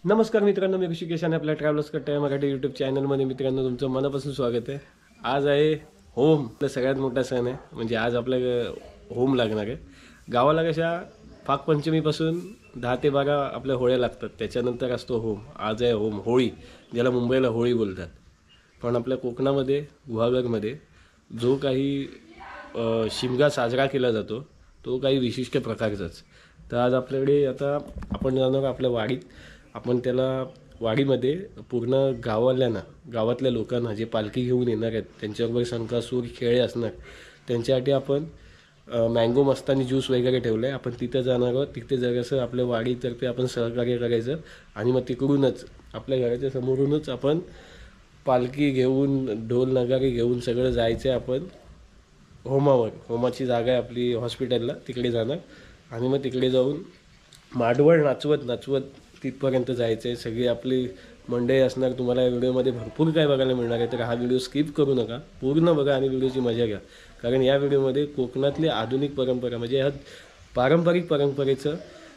नमस्कार मित्रांनो, मी ऋषिकेश आणि आपल्या ट्रॅव्हलर्स कट्टा मराठी यूट्यूब चॅनलमध्ये मित्रांनो तुमचं मनापासून स्वागत आहे। आज आहे होम, आपला सगळ्यात मोठा सण आहे। म्हणजे आज आपल्या होम लागणार आहे। गावाला कशा फागपंचमीपासून 10 ते 12 आपल्या होळ्या लागतात, त्याच्यानंतर असतो होम। आज आहे होम, होळी, ज्याला मुंबईला होळी बोलतात। पण आपल्या कोकणामध्ये गुहागरमध्ये जो काही शिमगा साजरा केला जातो तो काही विशिष्ट प्रकारचाच। तर आज आपल्याकडे आता आपण जाणार आपल्या वाडीत। आपण त्याला वाडीमध्ये पूर्ण गावातल्या लोकांना जे पालखी घेऊन येणार आहेत त्यांच्याबरोबर संकासूर खेळ असणार, त्यांच्यासाठी आपण मँगो मस्तानी ज्यूस वगैरे ठेवलं आहे। आपण तिथं जाणार आहोत। तिथे जरासं आपल्या वाडीतर्फे आपण सहकार्य करायचं आणि मग तिकडूनच आपल्या घराच्या समोरूनच आपण पालखी घेऊन ढोल नगारे घेऊन सगळं जायचं आहे आपण होमावर। होमाची जागा आहे आपली हॉस्पिटलला, तिकडे जाणार आणि मग तिकडे जाऊन माडवळ नाचवत तिथपर्यंत जायचं आहे। सगळी आपली मंडळी असणार। तुम्हाला या व्हिडिओमध्ये भरपूर काय बघायला मिळणार आहे, तर हा व्हिडिओ स्किप करू नका, पूर्ण बघा आणि व्हिडिओची मजा घ्या। कारण या व्हिडिओमध्ये कोकणातली आधुनिक परंपरा म्हणजे ह्या पारंपरिक परंपरेचं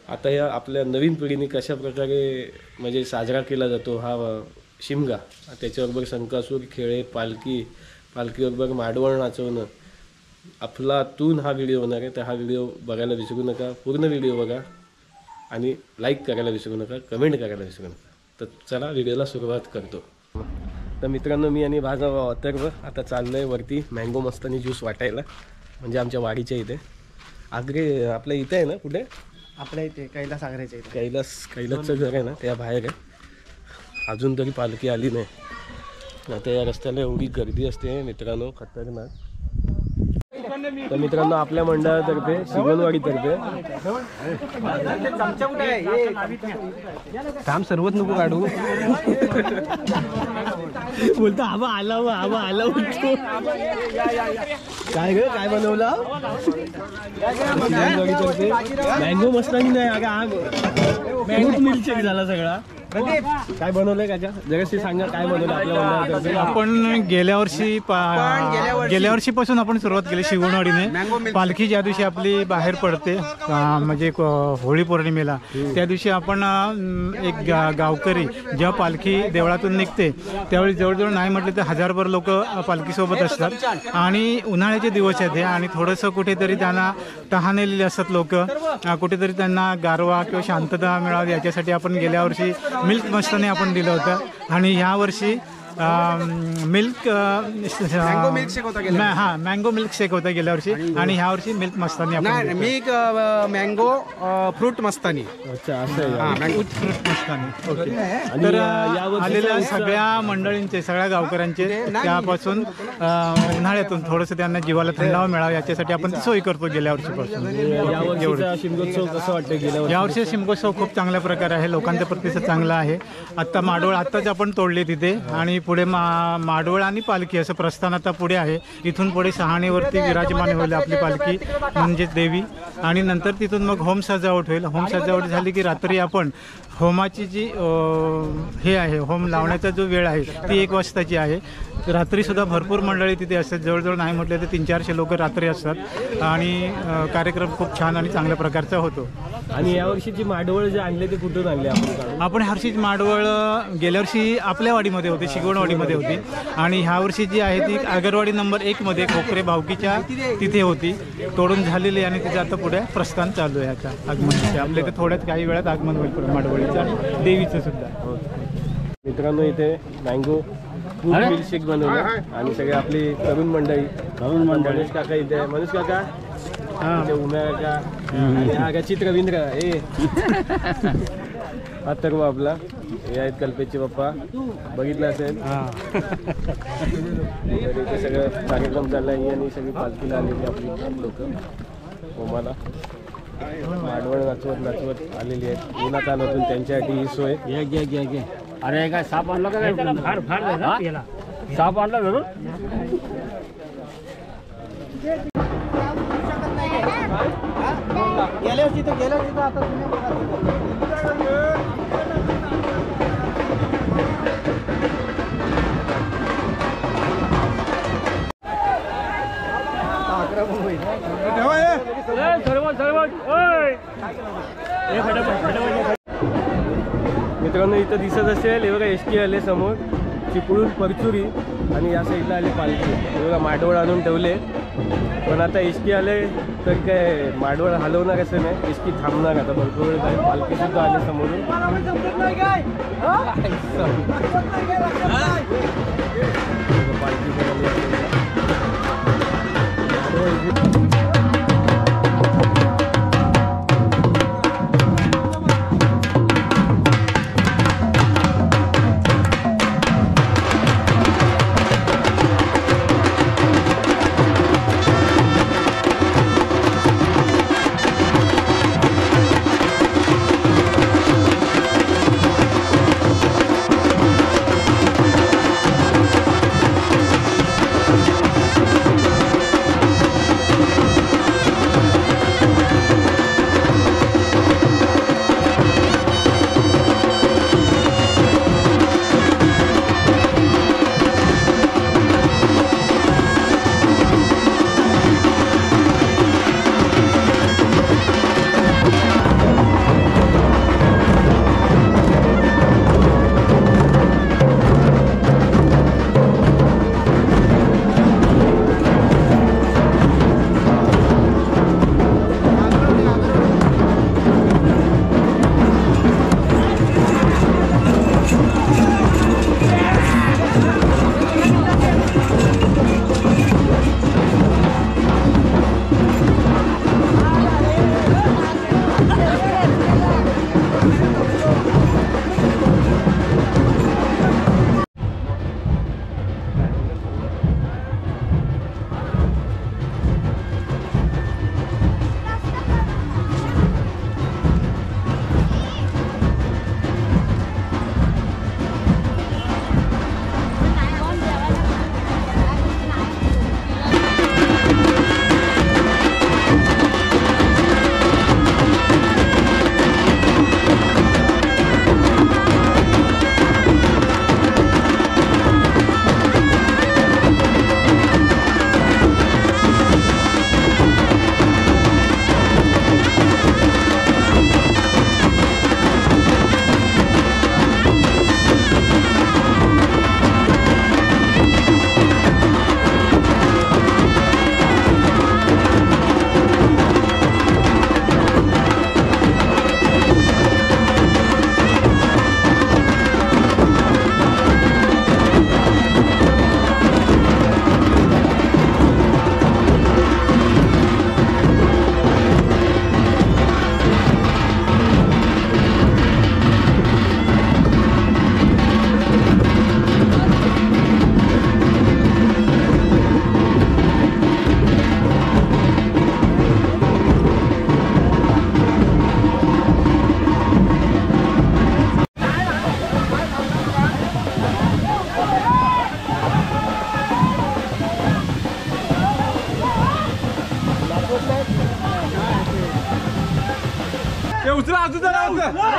आता या आपल्या नवीन पिढीने कशा प्रकारे म्हणजे साजरा केला जातो हा शिमगा, त्याच्याबरोबर संकासूर खेळ, पालखीबरोबर माडवळ नाचवणं, अफलातून हा व्हिडिओ होणार आहे। तर हा व्हिडिओ बघायला विसरू नका, पूर्ण व्हिडिओ बघा आणि लाईक करायला विसरू नका, कमेंट करायला विसरू नका। तर चला व्हिडिओला सुरुवात करतो। तर मित्रांनो, मी आणि भाजा अथर्व आता चाललो आहे वरती मँगो मस्तानी ज्यूस वाटायला, म्हणजे आमच्या वाडीच्या इथे आग्रे आपल्या इथे आहे ना, कुठे आपल्या इथे कैलास आग्रेच्या इथे कैलासचं घर आहे ना, त्या बाहेर आहे। अजून तरी पालखी आली नाही। आता या रस्त्याला एवढी गर्दी असते मित्रांनो, खतरनाक। तर मित्रांनो, आपल्या मंडळातर्फे शिवणवाडीतर्फे काम सर्वच नको काढू बोलतो आबा आला उठतो। काय ग काय बनवलं? शिवणवाडीतर्फे मँगो मस्तानी नाही मँगो मिल्कशेक झाला सगळा। काय बनवलंय काका, जराशी सांगा काय बनवलं आपल्या मंडळातर्फे? आपण गेल्या वर्षीपासून आपण सुरुवात केली शिवणवाडीने। पालखी ज्या दिवशी आपली बाहेर पडते म्हणजे होळी पौर्णिमेला, त्या दिवशी आपण एक गावकरी जेव्हा पालखी देवळातून निघते त्यावेळी जवळजवळ नाही म्हटलं तर 1000भर लोक पालखीसोबत असतात। आणि उन्हाळ्याचे दिवस आहेत हे, आणि थोडंसं कुठेतरी त्यांना तहानलेली असतात लोक, कुठेतरी त्यांना गारवा किंवा शांतता मिळावी याच्यासाठी आपण गेल्या वर्षी मिल्क मस्तानी आपण दिलं होतं। आणि ह्या वर्षी मँगो मिल्क शेक होता गेल्या वर्षी, आणि ह्या वर्षी मिल्क मस्तानी मँगो फ्रूट मस्तानी। अच्छा, असं फ्रूट मस्तानी। ओके, तर आलेल्या सगळ्या मंडळींचे, सगळ्या गावकऱ्यांचे त्यापासून उन्हाळ्यातून थोडंसं त्यांना जीवाला थंडावा मिळावा याच्यासाठी आपण ती सोय करतो गेल्या वर्षीपासून। शिमगोत्सव कसं वाटतं? यावर्षी शिमगोत्सव खूप चांगल्या प्रकारे आहे, लोकांचा प्रतिसाद चांगला आहे। आत्ता माडवळ आत्ताच आपण तोडले तिथे, आणि पुढे माडवळ आणि पालखी असं प्रस्थान आता पुढे आहे। इथून पुढे शहाणीवरती विराजमान होईल आपली पालखी म्हणजेच देवी, आणि नंतर तिथून मग होम सजावट होईल। होम सजावट झाली की रात्री आपण होमाची जी हे आहे, होम लावण्याचा जो वेळ आहे ती 1 वाजताची आहे। रात्रीसुद्धा भरपूर मंडळी तिथे असतात, जवळजवळ नाही म्हटलं तर 300-400 लोक रात्री असतात, आणि कार्यक्रम खूप छान आणि चांगल्या प्रकारचा होतो। आणि यावर्षीची माडवळ जे आणले ते कुठून आणले आपण? हरशीच माडवळ गेल्या वर्षी आपल्या वाडीमध्ये होते, शिगवणवाडीमध्ये होती, आणि ह्या वर्षी जी आहे ती आगरवाडी नंबर 1 मध्ये खोकरे भावकीच्या तिथे होती, तोडून झालेली, आणि तिथे आता पुढे प्रस्थान चालू आहे आता आगमनाचे। आपल्या इथे थोड्याच काही वेळात आगमन होईल माडवळीचं आणि देवीचं सुद्धा। मित्रांनो, इथे मँगो फ्रूट मिल्कशेक बनवलं, आणि सगळे आपली तरुण मंडळी मनीष काका इथे आहे। मनीष काका, उम्या काका, हा चित्रवींद्र अथर्व आपला, हे आहेत कल्पेशचे पप्पा, बघितलं असेल। इथे सगळं कार्यक्रम चालला आहे, आणि सगळी पालखीला आलेली आपली लोक होमाला माडवळ नाचवत आलेली आहेत। उन्हात आणून त्यांच्यासाठी ही सोय। घ्या अरे काय साप आणला का? साप आणला जरूर। गेल्या वर्षी आता मित्रांनो इथं दिसत असेल हे बघा एसटी आले समोर, चिपळूण परचुरी आणि या साईडला आले पालखी. हे बघा माडवळ आणून ठेवले, पण आता एसटी आले तर काय माडवळ हलवणार असं नाही, एसटी थांबणार आता भरपूर वेळ जाईल. पालखीसुद्धा आले समोरून. पालखी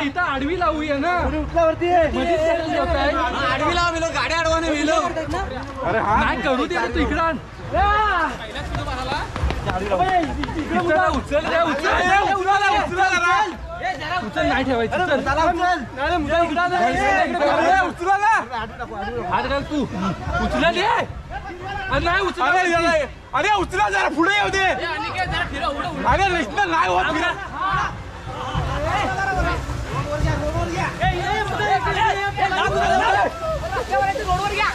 इथं आडवी लावूया ना. आडवी लावलो गाड्या अडवाने वेलो. अरे हा नाही करू दे तू इकडं उचल नाही ठेवायचं. तू उचला दे. नाही उचला. अरे उचला जरा पुढे येऊ दे. अरे रस्ता नाही होत. रोडवर घ्या.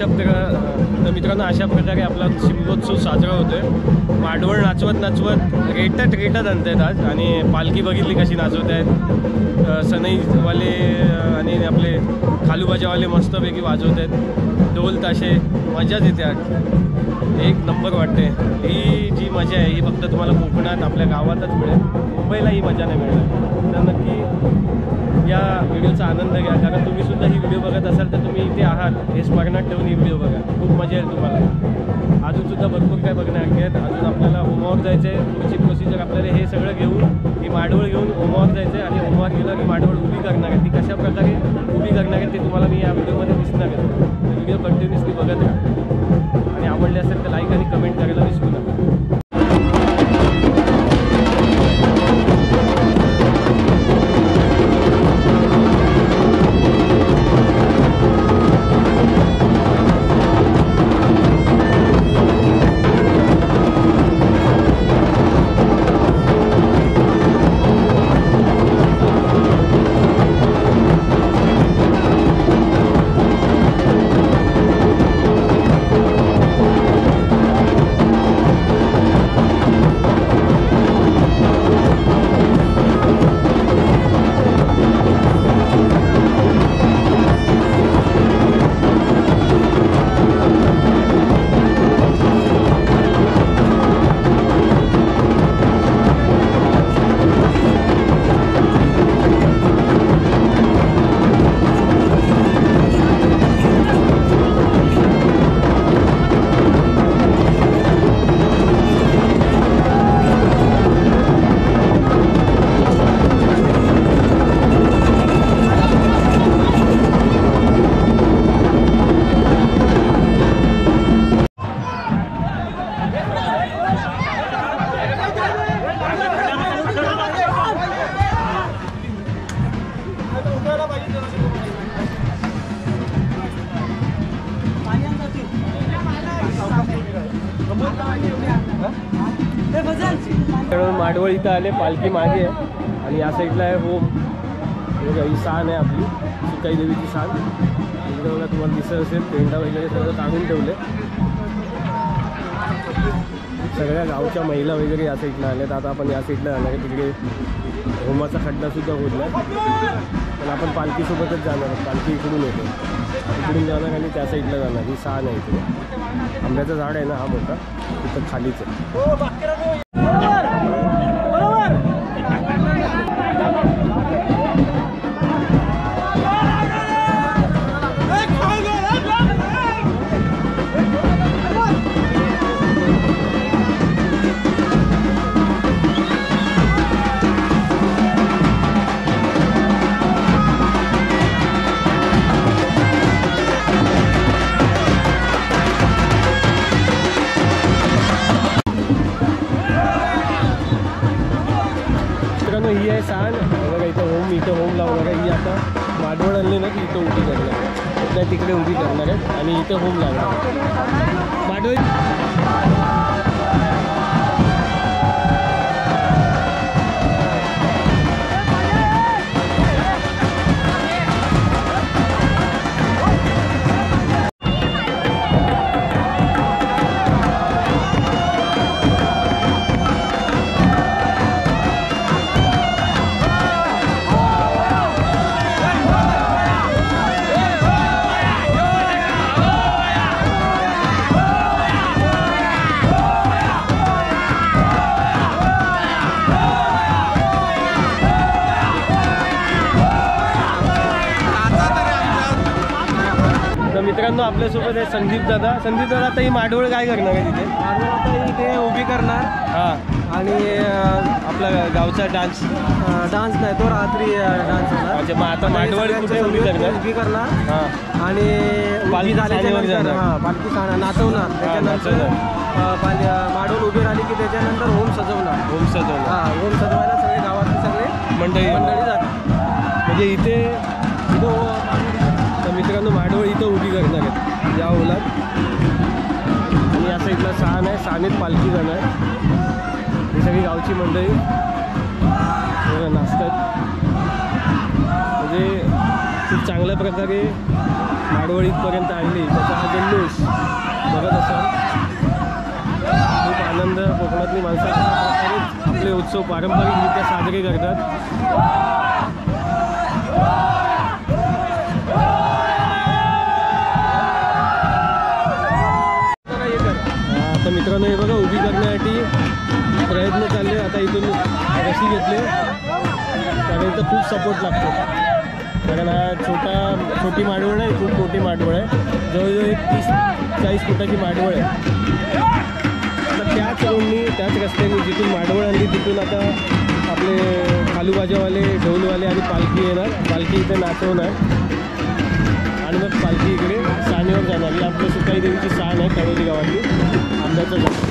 तर मित्रांनो अशा प्रकारे आपला शिमगोत्सव साजरा होतोय. माडवळ नाचवत रेटत आणतायत आज. आणि पालखी बघितली कशी नाचवत आहेत. सनईवाले आणि आपले खालूबाजावाले मस्तपैकी वाजवत आहेत. ढोल ताशे मजाच येते आज. एक नंबर वाटते. ही जी मजा आहे ही फक्त तुम्हाला कोकणात आपल्या गावातच मिळेल. मुंबईला ही मजा नाही मिळणार. तर नक्की या व्हिडिओचा आनंद घ्या. कारण तुम्ही सुद्धा ही व्हिडिओ बघत असाल तर तुम्ही इथे आहात हे स्मरणात ठेवून ही व्हिडिओ बघा. खूप मजा येईल तुम्हाला. अजूनसुद्धा भरपूर काय बघण्यासारखे आहेत. अजून आपल्याला होमवर्क जायचं आहे. पुढची प्रोसिजर आपल्याला हे सगळं घेऊन ही माडवळ घेऊन होमवर्क जायचं आहे. आणि होमवर्क गेलं की माडवळ उभी करणार आहे. ती कशा प्रकारे उभी करणार आहे ते तुम्हाला मी या व्हिडिओमध्ये दिसणार आहे. तर व्हिडिओ कंटिन्युअसली बघत राहा. आणि आवडले असेल तर लाईक आणि कमेंट करायला विसरू नका. माडवळ इथं आले. पालखी मागे आहे आणि या साईडला आहे होम. ही साण आहे आपली सुकाई देवीची साण. इकडे बघा तुम्हाला दिसत असेल पेंडा वगैरे सगळं काढून ठेवले. सगळ्या गावच्या महिला वगैरे या साईडला आल्यात. आता आपण या साईडला जाणार आहे. तिकडे होमाचा खड्डासुद्धा होतला. पण आपण पालखीसोबतच जाणार. पालखी इकडून येतो. इकडून जाणार आणि त्या साईडला जाणार. ही साण आहे इकडे. आंब्याचं झाड आहे ना हा मोठा तिथं खालीच आहे. ही आहे साण बघा. इथं होम लावणार आहे. ही आता माडवळ आणली ना की इथं उभी करणार आहे. त्या तिकडे उभी करणार आहेत आणि इथं होम लावणार माडवळ. मित्रांनो आपल्यासोबत आहे संदीप दादा. आता ही माडवळ काय करणार आहे तिथे? माडवळ आता इथे उभी करणार. हां. आणि आपला गावचा डान्स नाही तो रात्री डान्स होणार. अच्छा. मग आता माडवळ कुठे उभी करणार. हां. आणि पालखी झाल्याच्यानंतर पालखी नाचवणार. त्याच्यानंतर माडवळ उभी राहिली की त्याच्यानंतर होम सजवणार. होम सजवायला सगळे गावातले सगळे मंडळी जातात. म्हणजे इथे तर मित्रांनो माडवळ इथं उभी करणार आहेत या ओलात. आणि या साईडला साण आहे. साणीत पालखी जाणार. ही सगळी गावची मंडळी नाचतात. म्हणजे खूप चांगल्या प्रकारे माडवळ इथपर्यंत आणली त्याचा हा जल्लोष बघत असाल. खूप आनंद. कोकणातली माणसं अशा प्रकारे आपले उत्सव पारंपरिकरित्या साजरे करतात. आता मित्रांनो हे बघा उभी करण्यासाठी प्रयत्न चालले. आता इथून रशी घेतले कारण इथं खूप सपोर्ट लागतो. कारण हा छोटी माडवळ आहे, खूप मोठी माडवळ आहे. जवळजवळ एक 30-40 फुटाची माडवळ आहे. आता त्याच रोडनी त्याच रस्त्याने जिथून माडवळ आणली तिथून आता आपले खालूबाजावाले, ढोलवाले आणि पालखी येणार. पालखी इथे नाचवणार आणि मग पालखी इकडे साणीवर जाणार. ही आपल्या सुकाई देवीची साण आहे कळवली गावातली आंब्याचं झाड.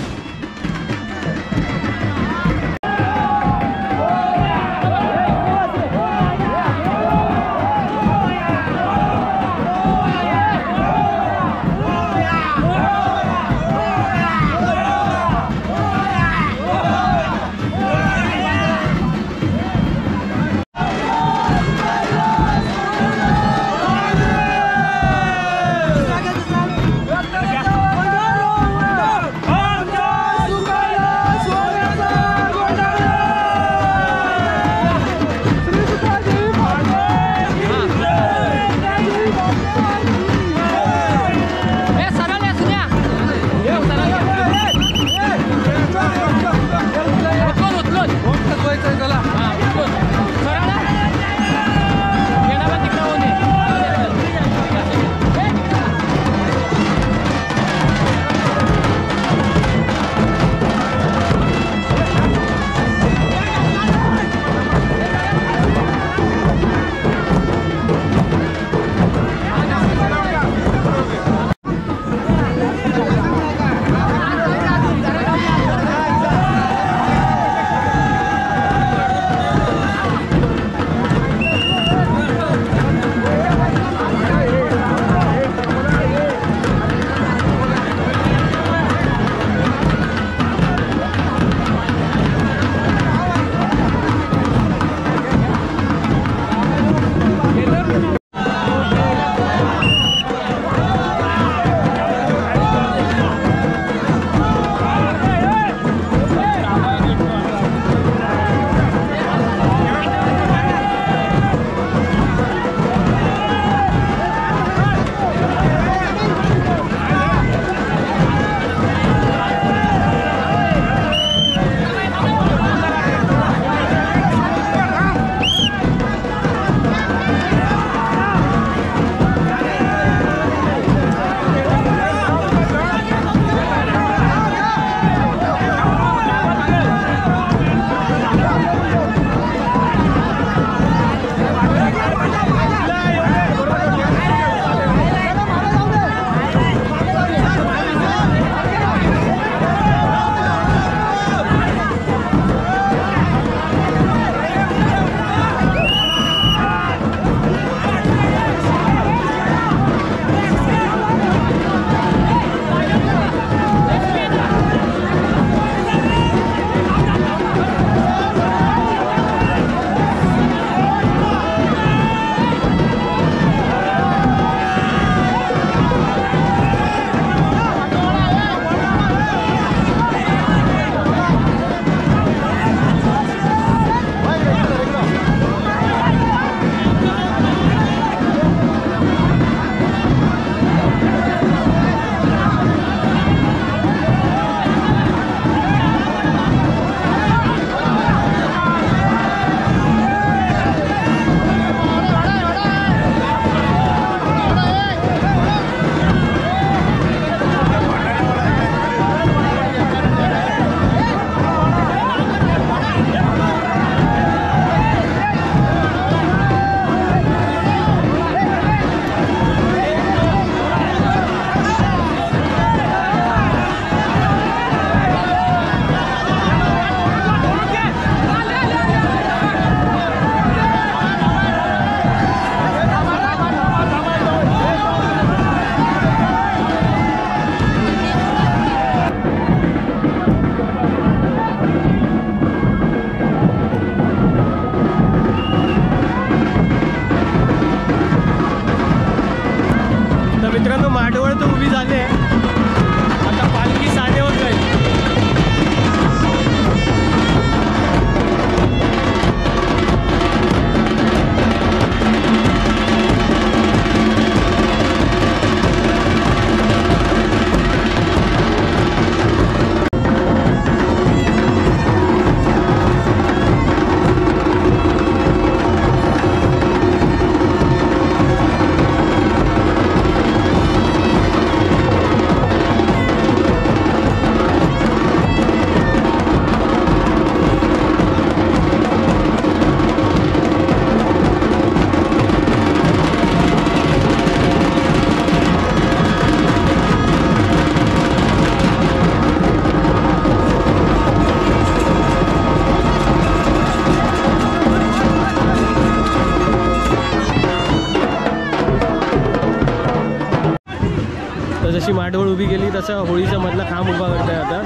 जशी माडवळ उभी केली तसं होळीचा मधला खांब उभा करताय आता.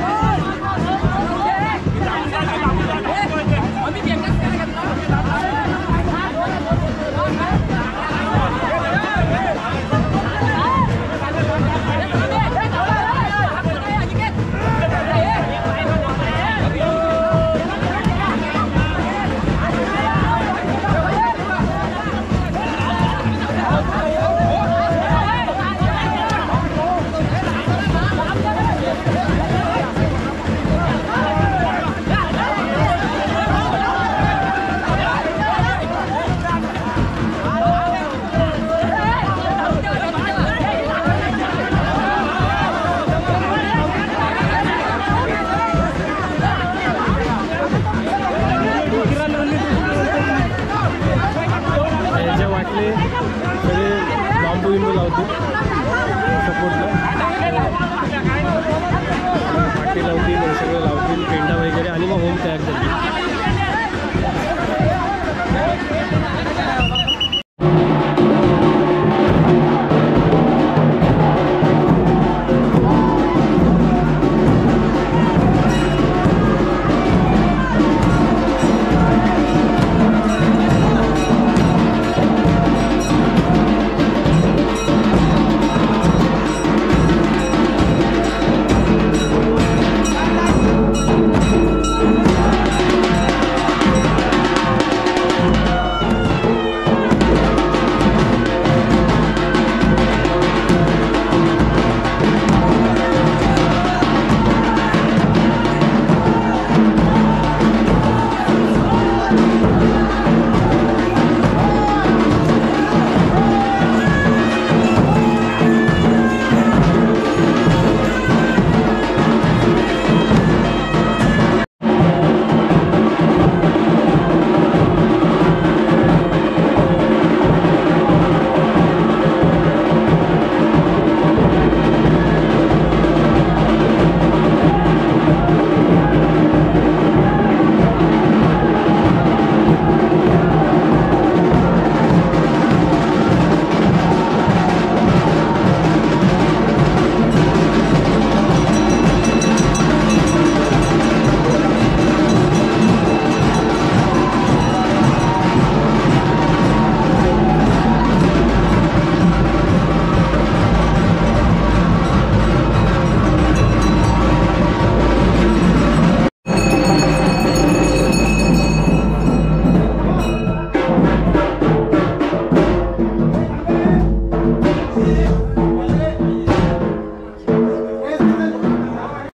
सगळे बांबू विंबू लावतो सपोर्टला, पाटी लावतील, सगळं लावतील पेंडा वगैरे आणि मग होम तयार करतील.